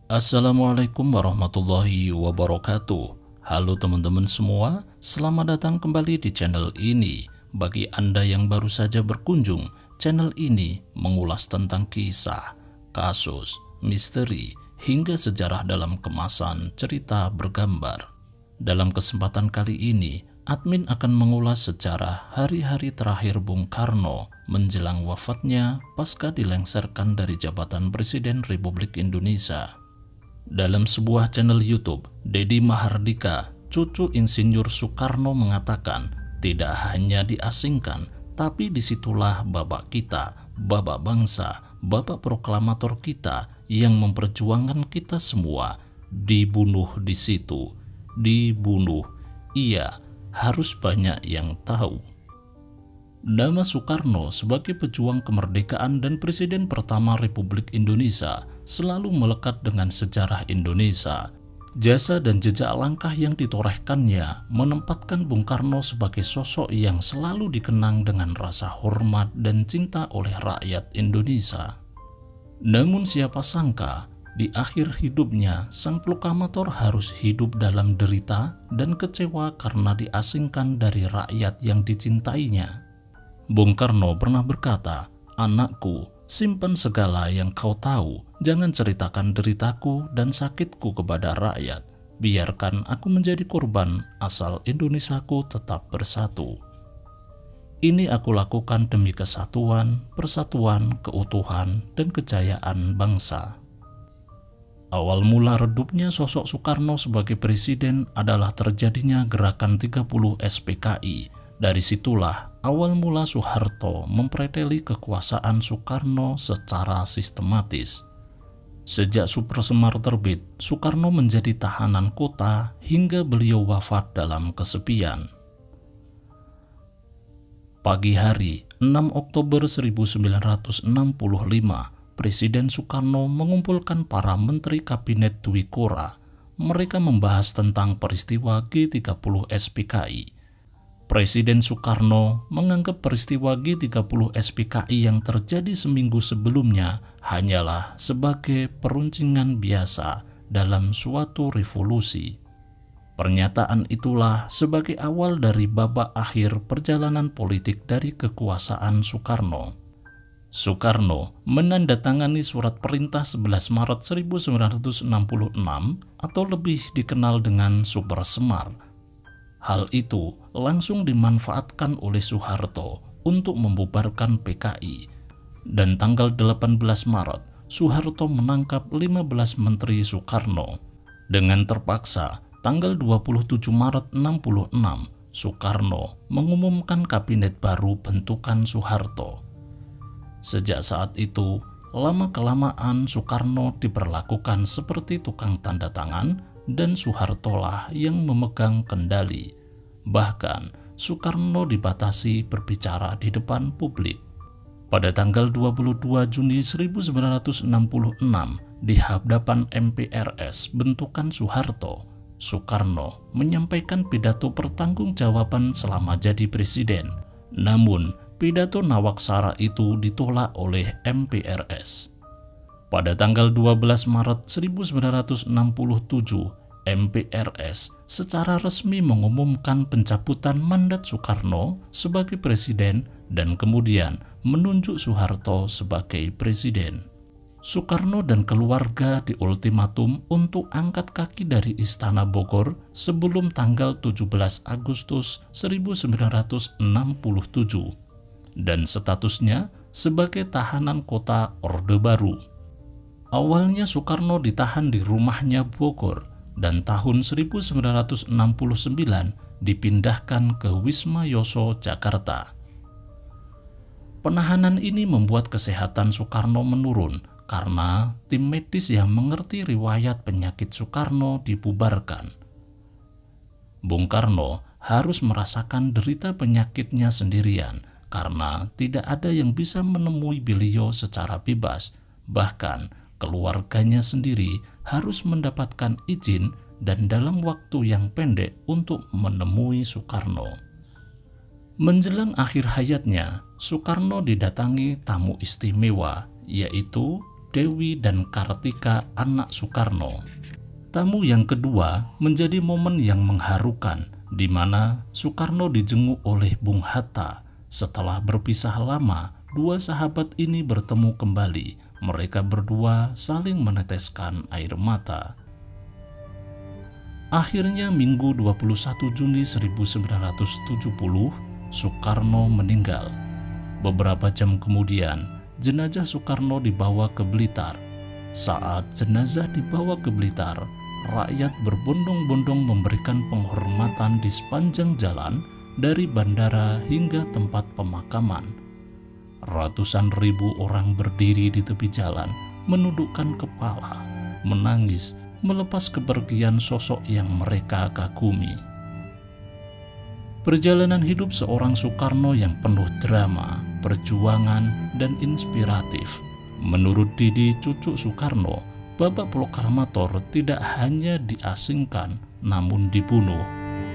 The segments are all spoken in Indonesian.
Assalamualaikum warahmatullahi wabarakatuh. Halo teman-teman semua, selamat datang kembali di channel ini. Bagi Anda yang baru saja berkunjung, channel ini mengulas tentang kisah, kasus, misteri, hingga sejarah dalam kemasan cerita bergambar. Dalam kesempatan kali ini, admin akan mengulas sejarah hari-hari terakhir Bung Karno menjelang wafatnya pasca dilengsarkan dari jabatan Presiden Republik Indonesia. Dalam sebuah channel YouTube, Deddy Mahardika, cucu Insinyur Soekarno, mengatakan tidak hanya diasingkan, tapi disitulah bapak kita, bapak bangsa, bapak proklamator kita yang memperjuangkan kita semua, dibunuh di situ. Dibunuh, iya, harus banyak yang tahu. Nama Soekarno sebagai pejuang kemerdekaan dan Presiden pertama Republik Indonesia selalu melekat dengan sejarah Indonesia. Jasa dan jejak langkah yang ditorehkannya menempatkan Bung Karno sebagai sosok yang selalu dikenang dengan rasa hormat dan cinta oleh rakyat Indonesia. Namun siapa sangka, di akhir hidupnya sang proklamator harus hidup dalam derita dan kecewa karena diasingkan dari rakyat yang dicintainya. Bung Karno pernah berkata, "Anakku, simpan segala yang kau tahu, jangan ceritakan deritaku dan sakitku kepada rakyat. Biarkan aku menjadi korban asal Indonesiaku tetap bersatu. Ini aku lakukan demi kesatuan, persatuan, keutuhan, dan kejayaan bangsa." Awal mula redupnya sosok Soekarno sebagai presiden adalah terjadinya gerakan 30 SPKI. Dari situlah awal mula Soeharto mempreteli kekuasaan Soekarno secara sistematis. Sejak Super Semar terbit, Soekarno menjadi tahanan kota hingga beliau wafat dalam kesepian. Pagi hari 6 Oktober 1965, Presiden Soekarno mengumpulkan para menteri kabinet Dwi Kora. Mereka membahas tentang peristiwa G30 SPKI. Presiden Soekarno menganggap peristiwa G30 SPKI yang terjadi seminggu sebelumnya hanyalah sebagai peruncingan biasa dalam suatu revolusi. Pernyataan itulah sebagai awal dari babak akhir perjalanan politik dari kekuasaan Soekarno. Soekarno menandatangani surat perintah 11 Maret 1966 atau lebih dikenal dengan Super Semar. Hal itu langsung dimanfaatkan oleh Soeharto untuk membubarkan PKI. Dan tanggal 18 Maret, Soeharto menangkap 15 menteri Soekarno. Dengan terpaksa, tanggal 27 Maret 66, Soekarno mengumumkan kabinet baru bentukan Soeharto. Sejak saat itu, lama-kelamaan Soekarno diperlakukan seperti tukang tanda tangan dan Soehartolah yang memegang kendali. Bahkan, Soekarno dibatasi berbicara di depan publik. Pada tanggal 22 Juni 1966, di hadapan MPRS bentukan Soeharto, Soekarno menyampaikan pidato pertanggungjawaban selama jadi presiden. Namun, pidato Nawaksara itu ditolak oleh MPRS. Pada tanggal 12 Maret 1967, MPRS secara resmi mengumumkan pencabutan mandat Soekarno sebagai presiden dan kemudian menunjuk Soeharto sebagai presiden. Soekarno dan keluarga diultimatum untuk angkat kaki dari Istana Bogor sebelum tanggal 17 Agustus 1967 dan statusnya sebagai tahanan kota Orde Baru. Awalnya Soekarno ditahan di rumahnya Bogor dan tahun 1969 dipindahkan ke Wisma Yoso, Jakarta. Penahanan ini membuat kesehatan Soekarno menurun karena tim medis yang mengerti riwayat penyakit Soekarno dibubarkan. Bung Karno harus merasakan derita penyakitnya sendirian karena tidak ada yang bisa menemui beliau secara bebas. Bahkan keluarganya sendiri harus mendapatkan izin dan dalam waktu yang pendek untuk menemui Soekarno. Menjelang akhir hayatnya, Soekarno didatangi tamu istimewa, yaitu Dewi dan Kartika anak Soekarno. Tamu yang kedua menjadi momen yang mengharukan, di mana Soekarno dijenguk oleh Bung Hatta. Setelah berpisah lama, dua sahabat ini bertemu kembali. Mereka berdua saling meneteskan air mata. Akhirnya Minggu 21 Juni 1970, Soekarno meninggal. Beberapa jam kemudian, jenazah Soekarno dibawa ke Blitar. Saat jenazah dibawa ke Blitar, rakyat berbondong-bondong memberikan penghormatan di sepanjang jalan dari bandara hingga tempat pemakaman. Ratusan ribu orang berdiri di tepi jalan, menundukkan kepala, menangis, melepas kepergian sosok yang mereka kagumi. Perjalanan hidup seorang Soekarno yang penuh drama, perjuangan, dan inspiratif. Menurut Didi, cucu Soekarno, Bapak Proklamator tidak hanya diasingkan, namun dibunuh.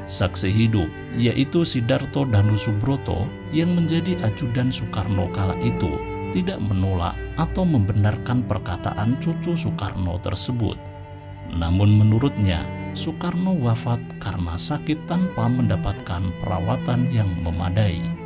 Saksi hidup, yaitu Sidarto Danusubroto yang menjadi ajudan Soekarno kala itu, tidak menolak atau membenarkan perkataan cucu Soekarno tersebut. Namun menurutnya, Soekarno wafat karena sakit tanpa mendapatkan perawatan yang memadai.